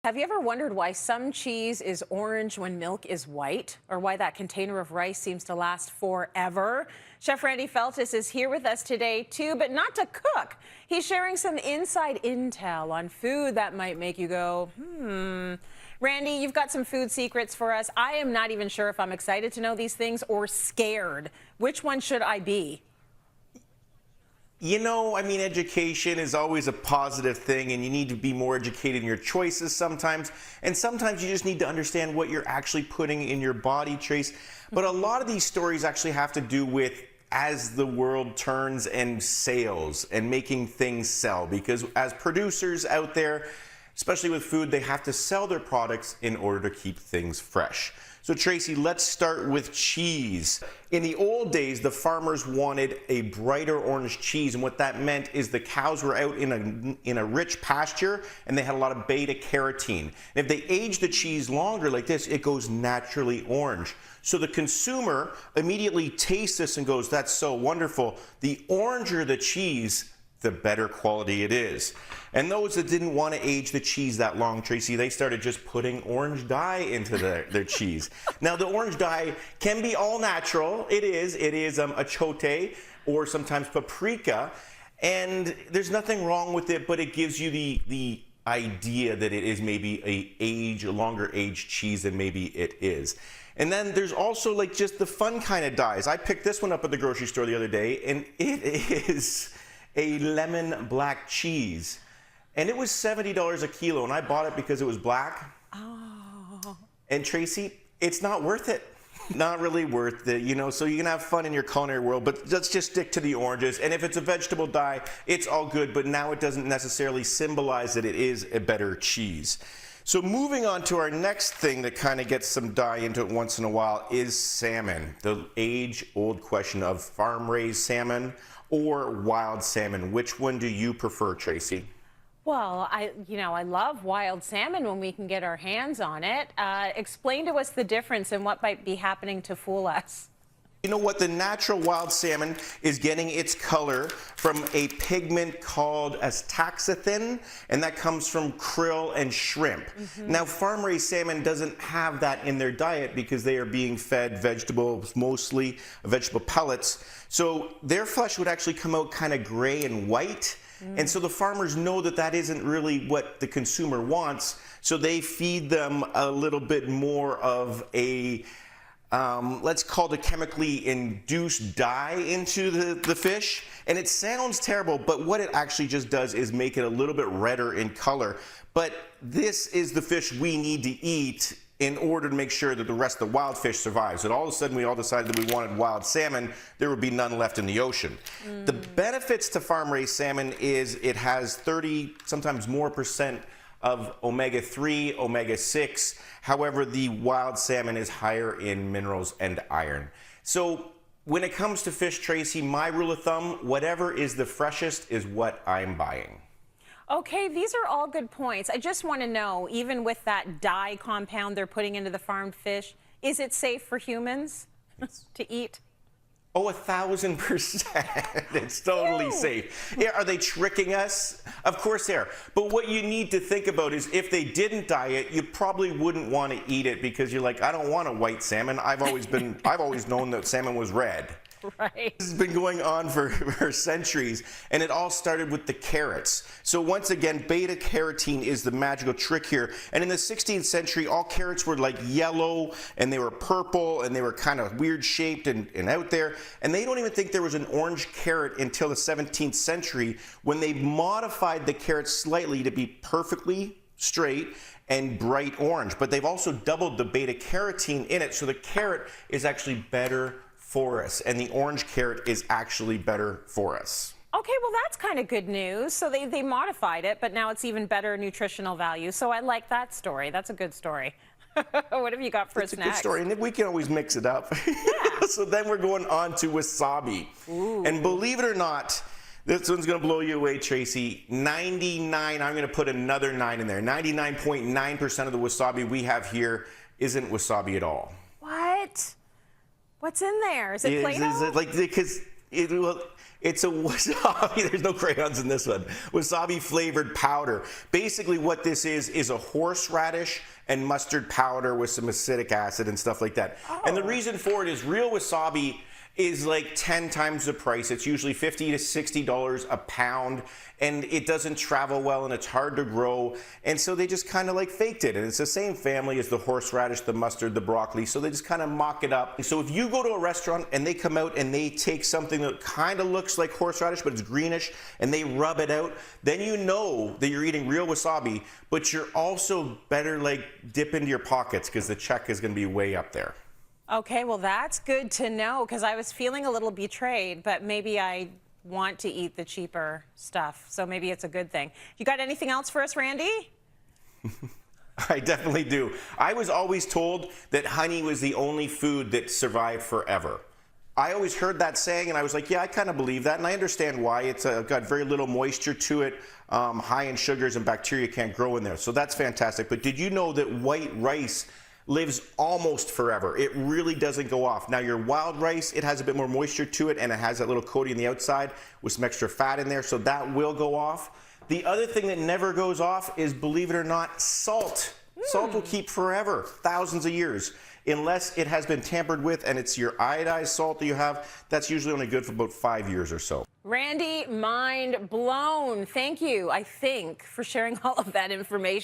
Have you ever wondered why some cheese is orange when milk is white, or why that container of rice seems to last forever? Chef Randy Feltis is here with us today too, but not to cook. He's sharing some inside intel on food that might make you go, Randy, you've got some food secrets for us. I am not even sure if I'm excited to know these things or scared. Which one should I be? You know, I mean, education is always a positive thing, and you need to be more educated in your choices sometimes. And sometimes you just need to understand what you're actually putting in your body, Trace. But a lot of these stories actually have to do with as the world turns and sales and making things sell. Because as producers out there, especially with food, they have to sell their products in order to keep things fresh. So Tracy, let's start with cheese. In the old days, the farmers wanted a brighter orange cheese, and what that meant is the cows were out in a rich pasture and they had a lot of beta carotene. And if they age the cheese longer like this, it goes naturally orange. So the consumer immediately tastes this and goes, that's so wonderful. The oranger the cheese, the better quality it is. And those that didn't want to age the cheese that long, Tracy, they started just putting orange dye into their cheese. Now, the orange dye can be all natural. It is achote or sometimes paprika. And there's nothing wrong with it, but it gives you the idea that it is maybe a longer aged cheese than maybe it is. And then there's also like just the fun kind of dyes. I picked this one up at the grocery store the other day, and it is a lemon black cheese, and it was $70 a kilo, and I bought it because it was black. Oh. And Tracy, it's not worth it. Not really worth it, you know, so you can have fun in your culinary world, but let's just stick to the oranges. And if it's a vegetable dye, it's all good, but now it doesn't necessarily symbolize that it is a better cheese. So moving on to our next thing that kind of gets some dye into it once in a while is salmon. The age-old question of farm-raised salmon or wild salmon. Which one do you prefer, Tracy? Well, I love wild salmon when we can get our hands on it. Explain to us the difference and what might be happening to fool us. You know what? The natural wild salmon is getting its color from a pigment called astaxanthin, and that comes from krill and shrimp. Now, farm-raised salmon doesn't have that in their diet because they are being fed vegetables, mostly vegetable pellets. So their flesh would actually come out kind of gray and white. And so the farmers know that that isn't really what the consumer wants. So they feed them a little bit more of a let's call it a chemically induced dye into the fish. And it sounds terrible, but what it actually just does is make it a little bit redder in color. But this is the fish we need to eat in order to make sure that the rest of the wild fish survives. And all of a sudden we all decided that we wanted wild salmon, there would be none left in the ocean. The benefits to farm-raised salmon is it has 30, sometimes more % of omega-3, omega-6. However, the wild salmon is higher in minerals and iron. So when it comes to fish, Tracy, my rule of thumb, whatever is the freshest is what I'm buying. Okay, these are all good points. I just want to know, even with that dye compound they're putting into the farmed fish, is it safe for humans to eat? Oh, 1,000%. It's totally safe. Yeah, are they tricking us? Of course they are. But what you need to think about is if they didn't dye it, you probably wouldn't want to eat it because you're like, I don't want a white salmon. I've always known that salmon was red. Right. This has been going on for centuries, and it all started with the carrots. So once again, beta carotene is the magical trick here. And in the 16th century, all carrots were like yellow, and they were purple, and they were kind of weird shaped and out there. And they don't even think there was an orange carrot until the 17th century when they modified the carrot slightly to be perfectly straight and bright orange. But they've also doubled the beta carotene in it, so the carrot is actually better for us, and the orange carrot is actually better for us. Okay, well, that's kind of good news. So they modified it, but now it's even better nutritional value. So I like that story. That's a good story. What have you got for us next? It's a good story, and we can always mix it up. Yeah. So then we're going on to wasabi. Ooh. And believe it or not, this one's going to blow you away, Tracy. 99, I'm going to put another 9 in there. 99.9% of the wasabi we have here isn't wasabi at all. What? What's in there? Is it Play-Doh? Is it like, because It's a wasabi. There's no crayons in this one. Wasabi flavored powder. Basically, what this is a horseradish and mustard powder with some acetic acid and stuff like that. Oh. And the reason for it is real wasabi is like 10 times the price. It's usually $50 to $60 a pound, and it doesn't travel well, and it's hard to grow. And so they just kind of like faked it. And it's the same family as the horseradish, the mustard, the broccoli. So they just kind of mock it up. So if you go to a restaurant and they come out and they take something that kind of looks like horseradish, but it's greenish, and they rub it out, then you know that you're eating real wasabi, but you're also better like dip into your pockets because the check is going to be way up there. Okay, well, that's good to know because I was feeling a little betrayed, but maybe I want to eat the cheaper stuff, so maybe it's a good thing. You got anything else for us, Randy? I definitely do. I was always told that honey was the only food that survived forever. I always heard that saying, and I was like, yeah, I kind of believe that, and I understand why. It's got very little moisture to it, high in sugars, and bacteria can't grow in there, so that's fantastic. But did you know that white rice lives almost forever? It really doesn't go off. Now, your wild rice, it has a bit more moisture to it, and it has that little coating on the outside with some extra fat in there, so that will go off. The other thing that never goes off is, believe it or not, salt. Salt will keep forever, thousands of years, unless it has been tampered with and it's your iodized salt that you have. That's usually only good for about 5 years or so. Randy, mind blown. Thank you, I think, for sharing all of that information.